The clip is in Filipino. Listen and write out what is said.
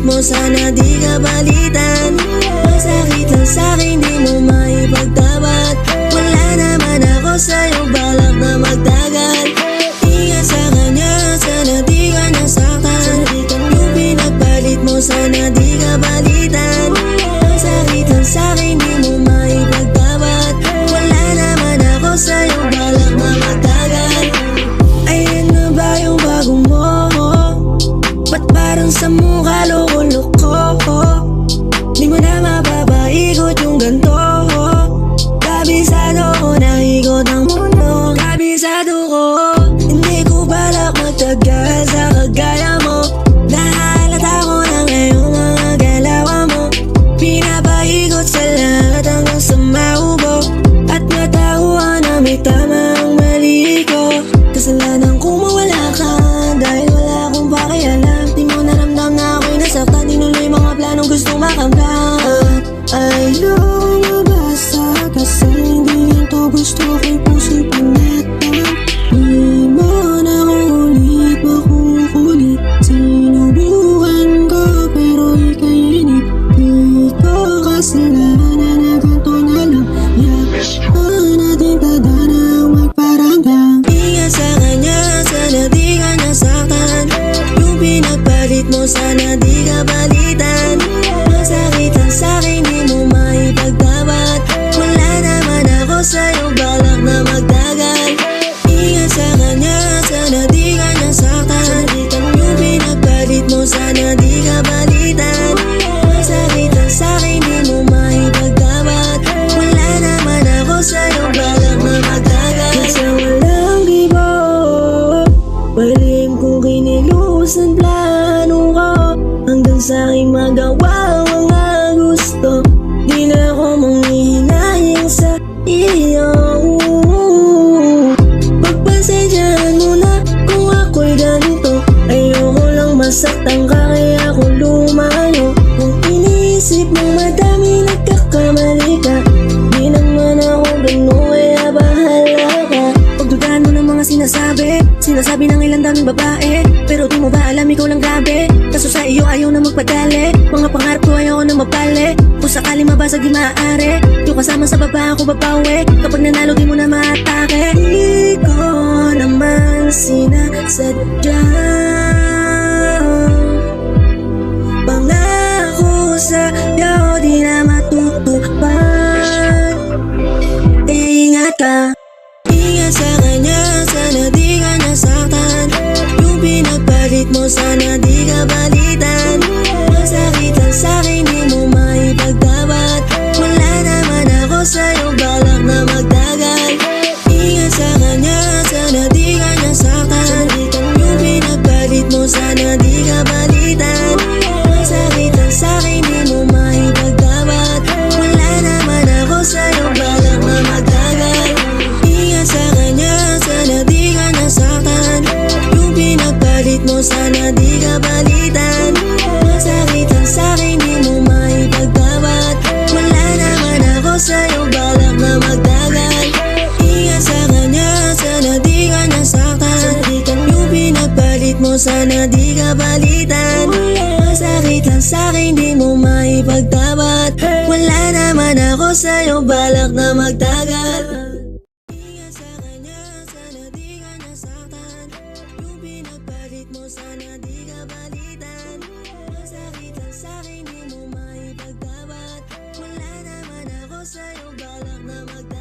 mo, sana di ka balitan. Masakit lang sa'kin, di mo maipagtapat. Wala naman ako sa'yo, balak na magtagal. Ingat sa kanya, sana di ka nasaktan. Yung pinagpalit mo, sana di ka balitan. Masakit lang sa'kin, di mo maipagtapat. Wala naman ako sa'yo, balak na magtagal. Ayan na ba yung bago mo? Ba't parang sa mukha loko-loko? Di mo na mapapaikot yung ganto. Kabisado ko na ikot ang mundo. Kabisado ko, hindi ko balak magtagal sa kagaya mo. Nahalata ko na ngayong mga galawa mo. Pinapaikot sa lahat hanggang sa maubo. At matauhan na may tama ang mali ko. Kasalanan ko mawala ka, dahil wala akong pakialam. Di mo naramdam na ako'y nasaktan. Tinuloy mga planong gustong makamtan. At ayokong mabasa, kasi hindi ganito gusto ko'y puso'y panata. Di mo na ulit makukulit. Sinubukan ko pero ika'y inip. Di ko kasalanan na ganito na lang. Yakaan natin tadhana ang magparamdam. Ingat sa kanya, sana di ka nasaktan. Yung pinagpalit mo, sana di ka balitan. Masakit lang sa'kin, di mo maipagtapat. Wala naman ako sa'yo, balak na magtagal. Ingat sa kanya, sana di ka nasaktan. Yung pinagpalit mo, sana di ka balitan. Masakit lang sa'kin, di mo maipagtapat. Wala naman ako sa'yo, balak na magtagal. Sa walang iba, palim kong kinilusan plano ko. Hanggang sa'king magawa ang mga gusto. Di na ako manghihinayang sa iyo. Pagpasensyahan mo na kung ako'y ganito. Ayoko lang masaktan ka, kaya ako lumayo. Kung iniisip mong madami nagkakamali ka, di naman ako gano'n, kaya bahala ka. Pagdudahan mo ng mga sinasabi ng ilang daming babae. Pero di mo ba alam, ikaw lang grabe. Kaso sa iyo ayaw na magpadali. Mga pangarap ko ayaw na mapali. Kung sakali mabasag di maaari, yung kasama sa baba ako babawi. Kapag nanalo di mo na maatake. Di ko naman sinasadya. Pangako sa'yo di na matutupad. Ingat ka. Ingat sa kanya, sana di ka nasaktan. Yung pinagpalit mo, sana di ka balitan. Masakit lang sa'kin, di mo maipagtapat. Wala naman ako sa'yo, balak na magtagal. Ingat sa kanya, sana di ka nasaktan. Yung pinagpalit mo, sana di ka balitan. Masakit lang sa'kin, di mo maipagtapat. Wala naman ako sa'yo, balak na magtagal. Ingat sa kanya, sana di ka nasaktan. Yung pinagpalit mo, sana di ka balitan. Masakit lang sa'kin, di mo maipagtapat. Wala naman ako sa'yo, balak na magtagal. Ingat sa kanya, sana di ka nasaktan. Yung pinagpalit mo, sana di ka balitan. Masakit lang sa'kin, di mo maipagtapat. Wala naman ako sa'yo, balak na magtagal. Ingat sa kanya, sana di ka nasaktan. Yung pinagpalit mo, sana di ka balitan. Masakit lang sa'kin, di mo maipagtapat. Wala naman ako sa'yo, balak na magtagal.